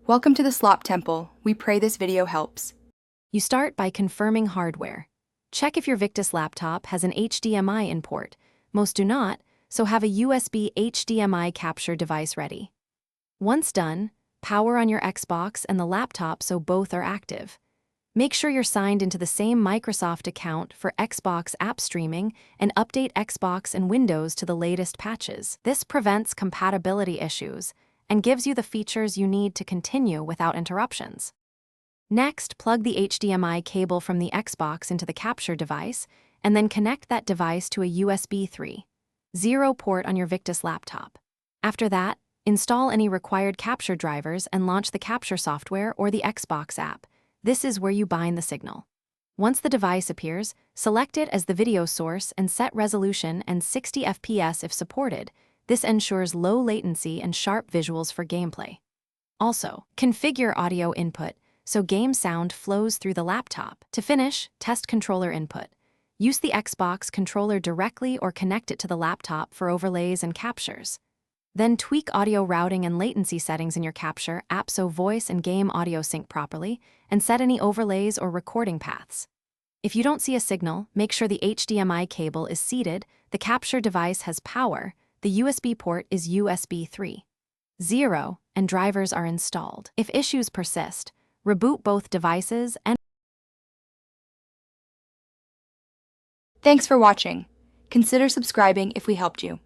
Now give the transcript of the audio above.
Welcome to the Slop Temple. We pray this video helps. You start by confirming hardware. Check if your Victus laptop has an HDMI in port. Most do not, so have a USB HDMI capture device ready. Once done, power on your Xbox and the laptop so both are active. Make sure you're signed into the same Microsoft account for Xbox app streaming and update Xbox and Windows to the latest patches. This prevents compatibility issues and gives you the features you need to continue without interruptions. Next, plug the HDMI cable from the Xbox into the capture device and then connect that device to a USB 3.0 port on your Victus laptop. After that, install any required capture drivers and launch the capture software or the Xbox app. This is where you bind the signal. Once the device appears, select it as the video source and set resolution and 60 FPS if supported. This ensures low latency and sharp visuals for gameplay. Also, configure audio input so game sound flows through the laptop. To finish, test controller input. Use the Xbox controller directly or connect it to the laptop for overlays and captures. Then tweak audio routing and latency settings in your capture app so voice and game audio sync properly, and set any overlays or recording paths. If you don't see a signal, make sure the HDMI cable is seated, the capture device has power, the USB port is USB 3.0, and drivers are installed. If issues persist, reboot both devices and... Thanks for watching. Consider subscribing if we helped you.